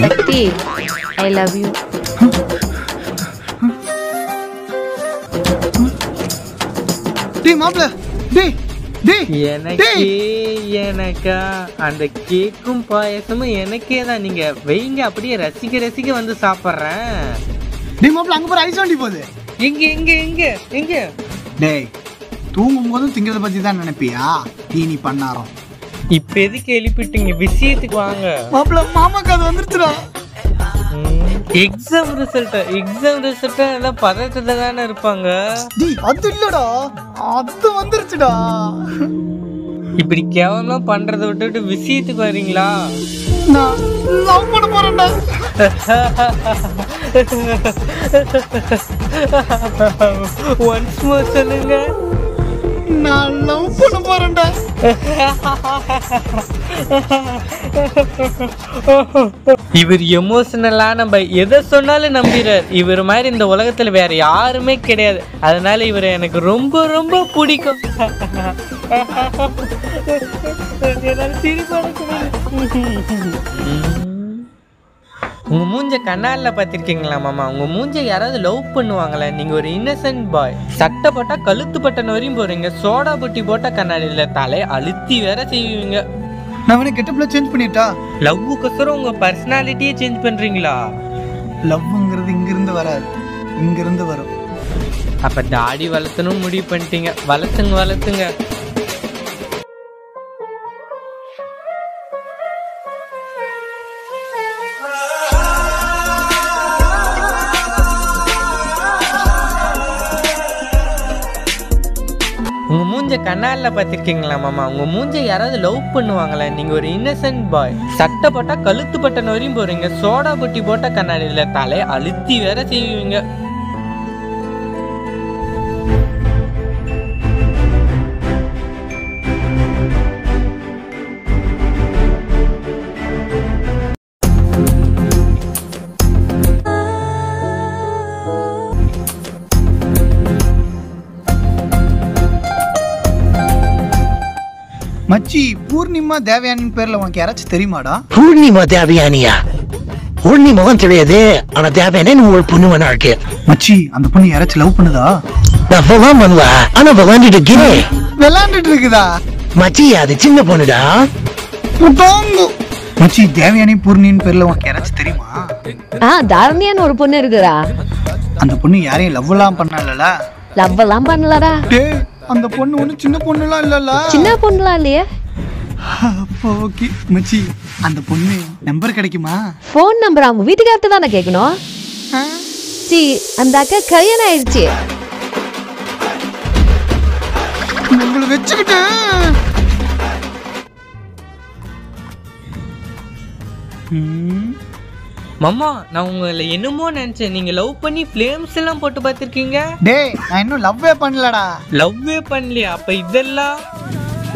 Sakthi I love you. டேய் மாப்ள, டேய் டேய் எனக்கா அந்த கேக்கும் பாயசமும் எனக்கே தான். நீங்க வைங்க, அப்படியே ரசிக்க ரசிக்க வந்து சாப்பிட்றேன். டேய் மாப்ள, அங்க போற ஐஸ் வண்டி போகுது. எங்க எங்க எங்க எங்க? டேய் தூங்கும் போதும் திங்கிறத பத்தி தான் நினைப்பியா? நீ பண்ணாரோம். இப்ப எதுக்கு எழுப்பிட்டீங்க? விஷயத்துக்கு வாங்க மாப்ள. மாமாக்கு அது வந்துருச்சுடா. எக்ஸாம் ரிசல்ட் எல்லாம் பதட்டத்துல தானே இருப்பாங்க. டேய் அது இல்லடா, அது வந்துருச்சுடா. இப்படி கேவலமா பண்றதை விட்டுட்டு விஷயத்துக்கு வரீங்களா? நான் லவ் பண்ண போறேன்டா. ஒன்ஸ் மோர் சொல்லுங்க. நான் லவ் பண்ண போறேன்டா. இவர் எமோஷனலா நம்ம எதை சொன்னாலும் நம்பிடுறார். இவர் மாதிரி இந்த உலகத்துல வேற யாருமே கிடையாது. அதனால இவரை எனக்கு ரொம்ப ரொம்ப பிடிக்கும். உங்க மூஞ்ச கண்ணால பாத்திருக்கீங்களா மாமா? உங்க மூஞ்ச யாராவது லவ் பண்ணுவாங்களா? நீங்க ஒரு இன்னசென்ட் பாய். சட்டை போட்டா கழுத்து பட்டன் வரையும் போறீங்க. சோடா புட்டி போட்டா கண்ணாடியில தலை அழுத்தி வேற செய்வீங்க. நான் வேணா கெட்டப்ல சேஞ்ச் பண்ணிட்டா? லவ்வுக்கோசரம் உங்க பர்சனாலிட்டியே சேஞ்ச் பண்றீங்களா? லவ்ங்கிறது இங்கிருந்து வராது, இங்கிருந்து வரும். அப்ப தாடி வளர்த்தணும் முடிவு பண்ணிட்டீங்க. வளர்த்துங்க. உங்க மூஞ்ச கண்ணால பாத்திருக்கீங்களா மாமா? உங்க மூஞ்ச யாராவது லவ் பண்ணுவாங்களா? நீங்க ஒரு இன்னசென்ட் பாய். சட்டை போட்டா கழுத்து பட்டன் வரையும் போறீங்க. சோடா புட்டி போட்டா கண்ணாடியில தலை அழுத்தி வேற செய்வீங்க. மச்சி, பூர்ணிமா தேவயானின் பேர்ல உனக்கு யாராச்சும் தெரியுமாடா? பூர்ணிமா தேவயானியா? பூர்ணிமாவும் தெரியாது, ஆனா தேவயானு ஒரு பொண்ணு வேணா இருக்கு. மச்சி, அந்த பொண்ணு யாராச்சும் லவ் பண்ணுதா? நான் பண்ணுவா, ஆனா விளாண்டுட்டு இருக்கேன். விளாண்டுட்டு இருக்குதா? மச்சி அது சின்ன பொண்ணுடா. மச்சி, தேவயானி பூர்ணியின் பேர்ல உனக்கு யாராச்சும் தெரியுமா? தாரணியான்னு ஒரு பொண்ணு இருக்குதா? அந்த பொண்ணு யாரையும் லவ் எல்லாம் பண்ணல. லவ் எல்லாம் பண்ணலடா. அந்த பொண்ணு ஒண்ணு சின்ன பொண்ணுலாம் இல்லல்ல. சின்ன பொண்ணுலாம் இல்லையே. ஓகே மச்சி, அந்த பொண்ணு நம்பர் கிடைக்குமா? ஃபோன் நம்பர் அவங்க வீட்டுக்கார்ட்ட தானே கேட்கணும். அந்த அக்கா கல்யாணம் ஆயிடுச்சு. உங்களை வச்சுக்கிட்டு மாமா, நான் உங்களை என்னமோ நினைச்சேன். நீங்க லவ் பண்ணி ஃப்ளேம்ஸ் எல்லாம் போட்டு பார்த்திருக்கீங்க. டேய், நான் இன்னும் லவ்வே பண்ணலடா. லவ்வே பண்ணலையா? அப்ப இதெல்லாம்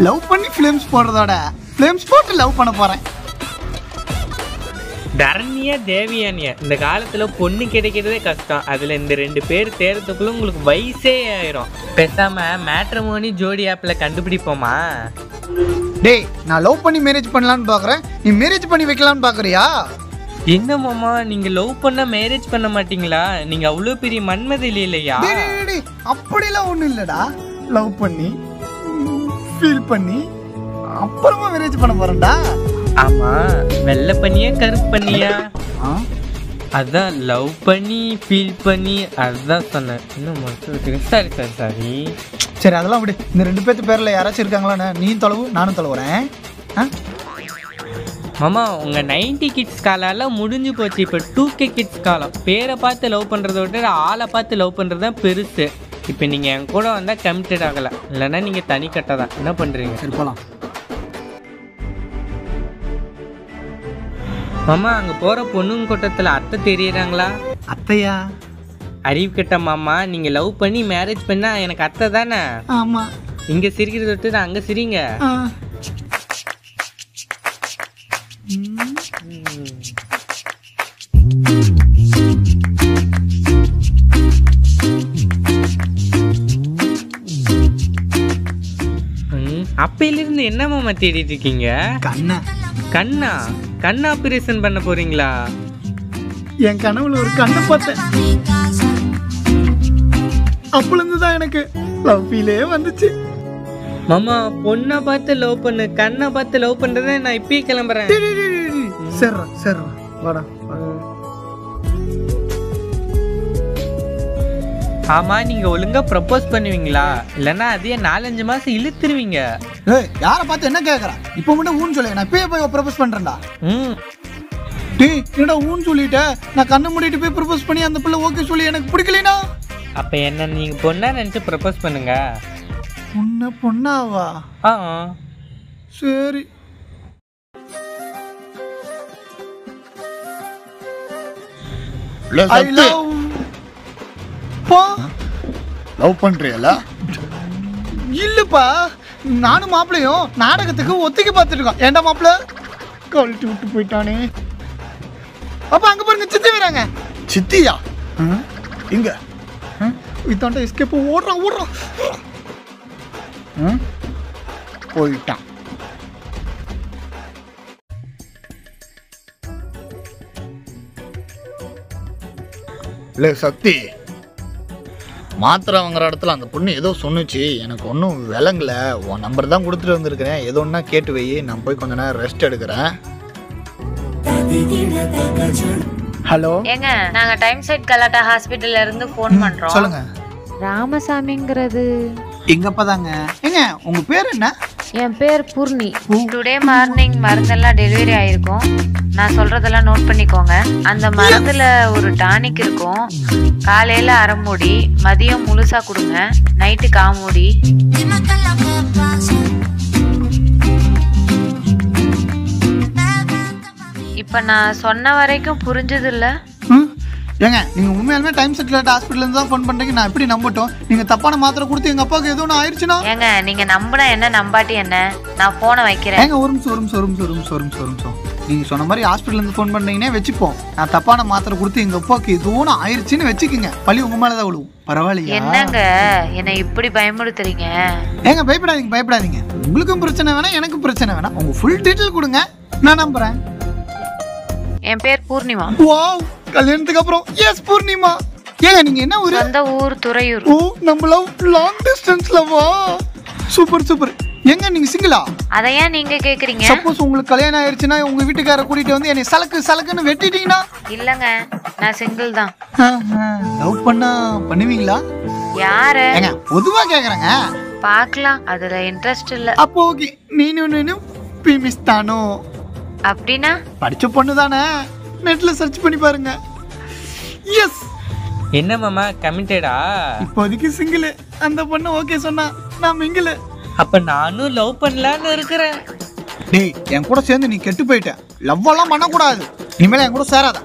லவ் பண்ணி ஃப்ளேம்ஸ் போடுறதோட ஃப்ளேம்ஸ் போட்டு லவ் பண்ண போறேன். தரணியா தேவயானியா? இந்த காலத்துல பொண்ணு கிடைக்கிறதே கஷ்டம். அதுல இந்த 2 பேர் தேர்றதுக்குள்ள உங்களுக்கு வயசே ஆயிரும். பேசாம மேட்ரிமோனி ஜோடி ஆப்ல கண்டுபிடிப்போமா? டேய், நான் லவ் பண்ணி மேரேஜ் பண்ணலான்னு பாக்குறேன், நீ மேரேஜ் பண்ணி வைக்கலான்னு பாக்குறியா? என்ன மாமா, நீங்க லவ் பண்ணா மேரேஜ் பண்ண மாட்டீங்களா? நீங்க அவ்வளவு பெரிய மன்மதி இல்லையா? அப்படிலாம் ஒண்ணும் இல்லடா. லவ் பண்ணி ஃபீல் பண்ணி அப்புறமா மேரேஜ் பண்ண போறேன்டா. ஆமா, வெள்ளை பண்ணியா கருப்பு பண்ணியா? அதான் லவ் பண்ணி ஃபீல் பண்ணி அதான் சொன்னேன். இன்னும் சரி சரி, அதெல்லாம் விடு. இந்த 2 பேர்த்து பேர்ல யாராச்சும் இருக்காங்களா? நீயும் தொலைவு, நானும் தொலைவுறேன். மாமா, உங்க 90 கிட்ஸ் காலம் முடிஞ்சு போச்சு. இப்ப 2K கிட்ஸ் காலம். பேரை பார்த்து லவ் பண்றதை விட ஆளை பார்த்து லவ் பண்றதுதான் பெருசு. இப்ப நீங்க என் கூட வந்தா கமிட்டட் ஆகல, இல்லைன்னா நீங்க தனி கட்டதான். என்ன பண்றீங்க? சரி போலாம். மாமா, அங்க போற பொண்ணுங்க கூட்டத்துல அத்தை தெரியறாங்களா? அத்தையா? அறிவு கட்ட மாமா, நீங்க லவ் பண்ணி மேரேஜ் பண்ணா எனக்கு அத்தை தானே. ஆமா. இங்க சிரிக்கிறத விட்டு அங்க சிரிங்க. அப்பையில இருந்து என்ன மாமா தேடிட்டு இருக்கீங்க? கண்ணா, கண் ஆபரேஷன் பண்ண போறீங்களா? என் கனவுல ஒரு கண்ணை பார்த்தேன். அப்பல இருந்து தான் எனக்கு லவ் ஃபீலே வந்துச்சு. மாமா பொண்ணை பார்த்து லவ் பண்ணு, கண்ணை பார்த்து லவ் பண்றதை நான் இப்பயே கிளம்புறேன். சரி வாடா. ஆமா நீங்க ஒழுங்கா ப்ரப்போஸ் பண்ணுவீங்களா? இல்லன்னா அதையே 4-5 மாசம் இழுத்துருவீங்க. யார பார்த்து என்ன கேக்குற? இப்ப மட்டும் ஊன்னு சொல்லு, நான் இப்பயே போய் ப்ரப்போஸ் பண்றேன்டா. டேய் என்னடா ஊன்னு சொல்லிட்ட? நான் கண்ணை மூடிட்டு போய் ப்ரப்போஸ் பண்ணி அந்த பிள்ளை ஓகே சொல்லி எனக்கு பிடிக்கலனா அப்ப என்ன நீங்க பொண்ணா நினைச்சு ப்ரப்போஸ் பண்ணுங்க. பொண்ணாவா? சரி. லவ் பண்றியல? இல்லப்பா, நானும் மாப்பிளையும் நாடகத்துக்கு ஒத்திக்கை பார்த்துட்டு இருக்கோம். ஏண்டா மாப்பிள்ள கழட்டி விட்டு போயிட்டானே. அப்ப அங்க பாருங்க சித்தி வராங்க. சித்தியா? இங்க இதாண்டா எஸ்கேப். ஓடுறான். போயிட்டான். இல்லை சக்தி, மாத்திரை வாங்குற இடத்துல அந்த பொண்ணு ஏதோ சொன்னுச்சு, எனக்கு ஒன்றும் விளங்கல. உன் நம்பர் தான் கொடுத்துட்டு வந்திருக்கிறேன், ஏதோ ஒன்றா கேட்டு வை, நான் போய் கொஞ்ச நேரம் ரெஸ்ட் எடுக்கிறேன். ஹலோ ஏங்க, நாங்க டைம் செட் கலாட்டா ஹாஸ்பிடல்ல இருந்து ஃபோன் பண்றோம். சொல்லுங்க. ராமசாமிங்கிறது எங்கப்பதாங்க. ஏங்க உங்க பேர் என்ன? என் பேர் பூர்ணி. டுடே மார்னிங் மருந்தெல்லாம் டெலிவரி ஆயிருக்கும். நான் சொல்றதெல்லாம் நோட் பண்ணிக்கோங்க. அந்த மருந்துல ஒரு டானிக் இருக்கும். காலையில அரை மூடி, மதியம் முழுசா கொடுங்க, நைட்டு 1/4 மூடி. இப்ப நான் சொன்ன வரைக்கும் புரிஞ்சது இல்ல? ஏங்க நீங்க உண்மையாலுமே டைம் செட் கலாட்டா ஹாஸ்பிடல்ல இருந்து தான் ஃபோன் பண்றீங்க. நான் எப்படி நம்பட்டும்? நீங்க தப்பான மாத்திரை கொடுத்து எங்க அப்பாவுக்கு ஏதோ ஒன்று ஆயிடுச்சுன்னா? ஏங்க நீங்க நம்பினா என்ன நம்பாட்டி என்ன, நான் போனை வைக்கிறேன். ஏங்க ஒரு நிமிஷம். நீங்க சொன்ன மாதிரி ஹாஸ்பிடல்ல இருந்து ஃபோன் பண்ணீங்கன்னே வச்சுப்போம். நான் தப்பான மாத்திரை கொடுத்து எங்க அப்பாவுக்கு ஏதோ ஒன்று ஆயிடுச்சுன்னு வச்சுக்கோங்க. பழி உங்க மேலதான் விழுவும். பரவாயில்லையா? என்னங்க என்னை இப்படி பயமுறுத்துறீங்க? ஏங்க பயப்படாதீங்க. உங்களுக்கும் பிரச்சனை வேணாம், எனக்கும் பிரச்சனை வேணாம். உங்க ஃபுல் டீட்டெயில் கொடுங்க, நான் நம்புறேன். என் பேர் பூர்ணிமா. வாவ், கல்யாணத்துக்கு அப்புறம் எஸ் பூர்ணிமா. ஏங்க நீங்க என்ன ஊரு? சொந்த ஊர் துறையூர். ஓ, நம்ம லவ் லாங் டிஸ்டன்ஸ்ல. வா, சூப்பர். எங்க நீங்க சிங்கிளா? அத ஏன் நீங்க கேக்குறீங்க? சப்போஸ் உங்களுக்கு கல்யாணம் ஆயிருச்சுன்னா உங்க வீட்டுக்கார கூட்டிட்டு வந்து என்னை சலக்குன்னு வெட்டிட்டீங்கன்னா? இல்லங்க, நான் சிங்கிள் தான். லவ் பண்ணுவீங்களா? யாரு? ஏங்க பொதுவா கேக்குறேங்க. பார்க்கலாம், அதுல இன்ட்ரெஸ்ட் இல்ல. அப்போ ஓகே, நீனும் பிமிஸ்தானோ? அப்படினா படிச்ச பொண்ணு தானே, நெட்ல சர்ச் பண்ணி பாருங்க. எஸ். என்ன மாமா கமிட்டடா? இப்போதைக்கு சிங்கிள். அந்த பொண்ணு ஓகே சொன்னா நான் மிங்கிள். அப்ப நானும் லவ் பண்ணலான்னு இருக்கிறேன். டேய், என் கூட சேர்ந்து நீ கெட்டு போயிட்ட. லவ் எல்லாம் பண்ணக்கூடாது, இனிமேல என் கூட சேராத.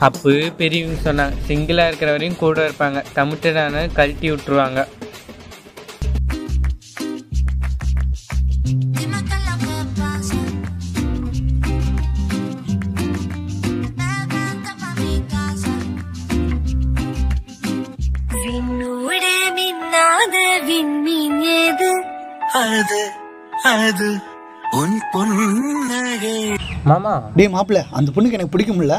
அப்போ பெரியவங்க சொன்னாங்க, சிங்கிளா இருக்கிற வரையும் கூட இருப்பாங்க, கமிட்டடான கழட்டி விட்டுருவாங்க. மாமா, டேய் மாப்பிள்ள, அந்த பொண்ணுக்கு எனக்கு பிடிக்கும்ல.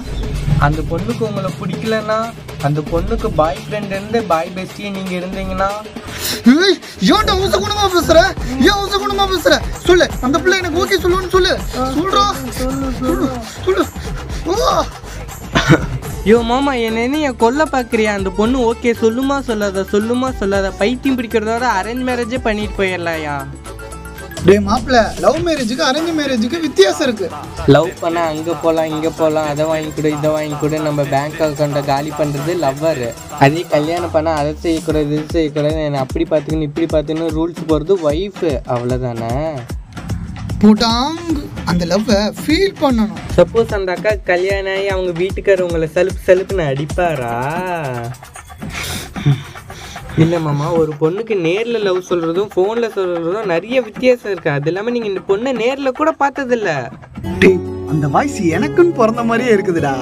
அந்த பொண்ணுக்கு உங்களை பிடிக்கலன்னா, அந்த பொண்ணுக்கு பாய் ஃப்ரெண்ட் இருந்து பாய் பெஸ்டியே நீங்க இருந்தீங்கன்னா? ஏன்டா ஊசகுணமா பேசுற? சொல்லு, அந்த பிள்ளை எனக்கு ஓகே சொல்லுன்னு சொல்லு. சொல்லு. யோ மாமா, என்ன கொல்ல பாக்குறியா? அந்த பொண்ணு ஓகே சொல்லுமா சொல்லாத பைத்தியம் பிடிக்கிறதோட அரேஞ்ச் மேரேஜே பண்ணிட்டு போயிடலாயா? டேய் மாப்பிள்ள, லவ் மேரேஜுக்கு அரேஞ்ச் மேரேஜுக்கு வித்தியாசம் இருக்கு. லவ் பண்ணா அங்க போலாம் இங்க போலாம், அதை வாங்கி கொடு இதை வாங்கி கொடு, நம்ம பேங்க் அக்கௌண்ட்டை காலி பண்றது லவ்வர். அதே கல்யாணம் பண்ணா அதை செய்யக்கூடாது இது செய்யக்கூடாது, என்ன அப்படி பார்த்துக்கணும் இப்படி பார்த்துக்கணும் ரூல்ஸ் போறது ஒய்ஃப், அவ்வளவுதானே. அந்த லவ் ஃபீல் பண்ணணும். சப்போஸ் அந்த அக்கா கல்யாணம் ஆகி அவங்க வீட்டுக்காரர் உங்களை சலுப்புன்னு அடிப்பாரா? இல்ல மாமா, ஒரு பொண்ணுக்கு நேர்ல லவ் சொல்றதும் போன்ல சொல்றதும் நிறைய வித்தியாசம் இருக்கு. அது இல்லாம நீங்க இந்த பொண்ணை நேர்ல கூட பார்த்தது இல்ல. அந்த வாய்ஸ் எனக்குன்னு பிறந்த மாதிரியே இருக்குதுடா.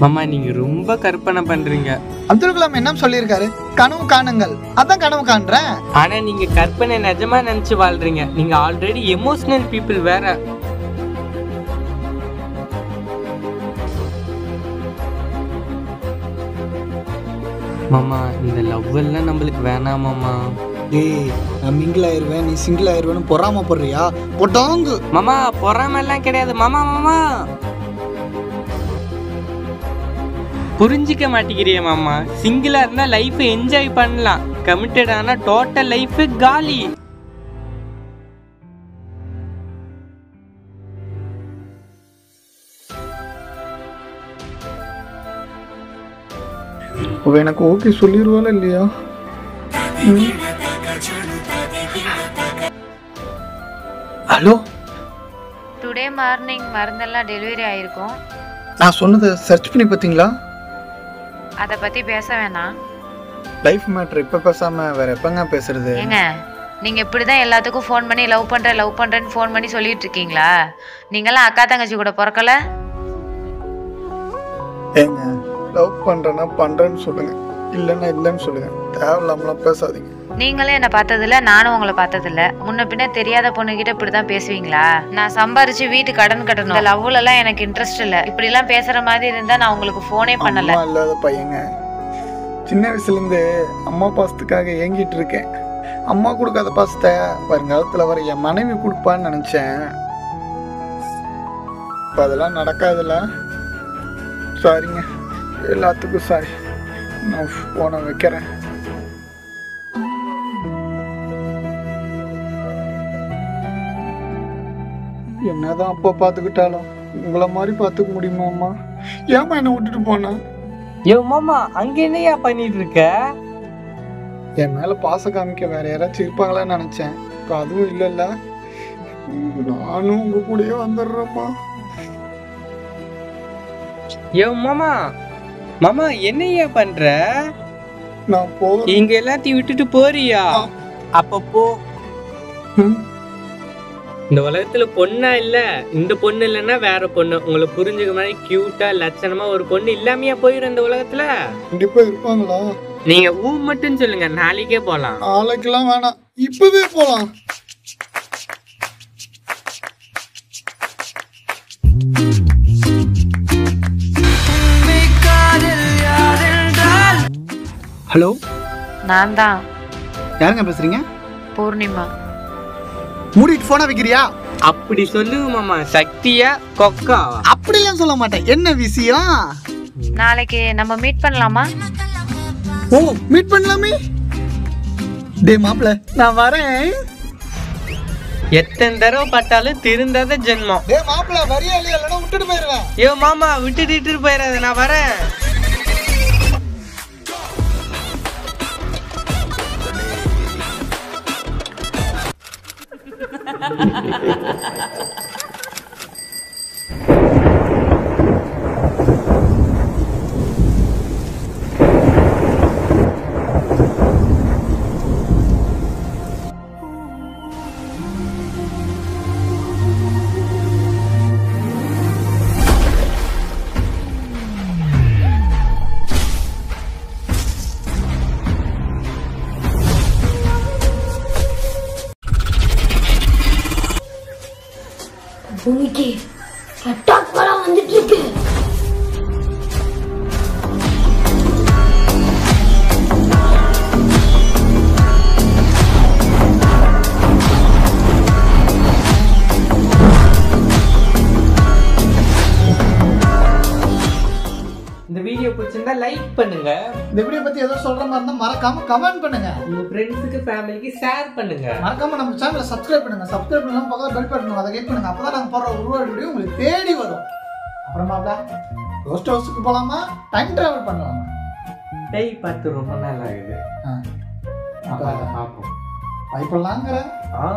மாமா, நீங்க ரொம்ப கற்பனை பண்றீங்க. அப்துல் கலாம் என்ன சொல்லியிருக்காரு? கனவு காணுங்கள். அதான் கனவு காண்றேன். ஆனா நீங்க கற்பனை நிஜமா நினைச்சு வாழ்றீங்க. நீங்க ஆல்ரெடி எமோஷனல் பீப்புள் வேற. மாமா இந்த லவ் எல்லாம் நம்மளுக்கு வேணாம் மாமா. டேய் நான் மிங்கிள் ஆயிருவேன், நீ சிங்கிள் ஆயிருவேன்னு பொறாமப்படுறியா? போட்டாங்கு மாமா பொறாம எல்லாம் கிடையாது மாமா. மாமா புரிஞ்சிக்க மாட்டேங்கிறிய மாமா. சிங்கிளா இருந்தா லைஃப் என்ஜாய் பண்ணலாம், கமிட்டட் ஆனா டோட்டல் லைஃப் காலி. அவ எனக்கு ஓகே சொல்லிடுவாளா இல்லையா? ஹலோ, டுடே மார்னிங் மருந்தெல்லாம் டெலிவரி ஆயிருக்கும். நான் சொன்னதை சர்ச் பண்ணி பார்த்தீங்களா? அதை பத்தி பேச வேணாம். லைஃப் மேட்ரு இப்போ பேசாம வேற எப்பங்க பேசுறது? ஏங்க நீங்க இப்படிதான் எல்லாத்துக்கும் ஃபோன் பண்ணி லவ் பண்றேன்னு ஃபோன் பண்ணி சொல்லிட்டு இருக்கீங்களா? நீங்களாம் அக்கா தங்கச்சி கூட பிறக்கல? ஏங்க லவ் பண்றேன்னா பண்றேன்னு சொல்லுங்க, இல்லைன்னா இல்லைன்னு சொல்லுங்க. தேவையில்லாமலாம் பேசாதீங்க. நீங்களே என்ன பார்த்ததில்ல, நானும் உங்களை பார்த்ததில்ல. முன்ன பின்ன தெரியாத பொண்ணுகிட்ட இப்படிதான் பேசுவீங்களா? நான் சம்பாரிச்சு வீட்டு கடன் கட்டணும். லவ்ல எல்லாம் எனக்கு இன்ட்ரெஸ்ட் இல்ல. இப்படி எல்லாம் பேசுற மாதிரி இருந்தா நான் உங்களுக்கு போனே பண்ணல. அம்மா இல்லாத பையங்க, சின்ன வயசுல இருந்து அம்மா பாசத்துக்காக ஏங்கிட்டு இருக்கேன். அம்மா கொடுக்காத பாசத்தை வருங்காலத்துல வர என் மனைவி கொடுப்பான்னு நினைச்சேன். இப்ப அதெல்லாம் நடக்காதுல்ல. சாரிங்க, எல்லாத்துக்கும் சாரி. நான் போன வைக்கிறேன். என்னதான் அப்பா பார்த்துக்கிட்டாலும் உங்களை மாதிரி பார்த்துக்க முடியுமா அம்மா? ஏமா என்னை விட்டுட்டு போனா? யோ மாமா அங்க என்னையா பண்ணிட்டு இருக்க? என் மேல பாச காமிக்க வேற யாராச்சும் இருப்பாங்களான்னு நினைச்சேன். இப்போ அதுவும் இல்லைல்ல. நானும் உங்க கூடயே வந்துடுறேம்மா. யோ மாமா மாமா என்னையா பண்ற? நான் போகிறேன். இங்க எல்லாத்தையும் விட்டுட்டு போறியா? அப்ப போ. இந்த உலகத்துல பொண்ணா இல்ல, இந்த பொண்ணு இல்லைன்னா வேற பொண்ணு. உங்களை புரிஞ்சுக்க மாதிரி கியூட்டா லட்சணமா ஒரு பொண்ணு இல்லாமையா போயிடும் இந்த உலகத்துல? கண்டிப்பா இருப்பாங்களா? நீங்க ஊ மட்டும் சொல்லுங்க, நாளைக்கே போலாம். நாளைக்கெல்லாம் வேணாம், இப்பவே போலாம். ஹலோ, நான் தான் யாருங்க பேசுறீங்க? பூர்ணிமா. மூடிட்டு போனா வைக்கிறியா? அப்படி சொல்லுங்க மாமா. சக்தியா கொக்காவா? அப்படிலாம் சொல்ல மாட்டேன். என்ன விஷயம்? நாளைக்கு நம்ம மீட் பண்ணலாமா? ஓ, மீட் பண்ணலாமே. டே மாப்ள, நான் வரேன். எத்தனை தடவை பட்டாலும் திருந்தாத ஜென்மம். டே மாப்ள, வரியா இல்லையா? இல்லைன்னா விட்டுட்டு போயிருவேன். ஐயோ மாமா விட்டுட்டு போயிடாத, நான் வரேன். பூமிக்கு அட்டாக் படம் வந்துட்டு இருக்கு. இந்த வீடியோ பிடிச்சிருந்தா லைக் பண்ணுங்க. இந்த வீடியோ பத்தி ஏதோ சொல்ற மாதிரி இருந்தா மறக்காம கமெண்ட் பண்ணுங்க. உங்க ஃப்ரெண்ட்ஸுக்கு ஃபேமிலிக்கு ஷேர் பண்ணுங்க. மறக்காம நம்ம சேனலை சப்ஸ்கிரைப் பண்ணுங்க. சப்ஸ்கிரைப் பண்ணலாம், பக்கத்துல பெல் பட்டன் அதை கிளிக் பண்ணுங்க. அப்பதான் நாங்க போடுற ஒரு வீடியோ உங்களுக்கு தேடி வரும். அப்புறமா ரோஸ்ட் ஹவுஸுக்கு போலாமா, டைம் டிராவல் பண்ணலாமா? டை பார்த்து ரொம்ப நாள் ஆகுது. அப்ப பார்ப்போம். பயப்படலாங்கிற ஆ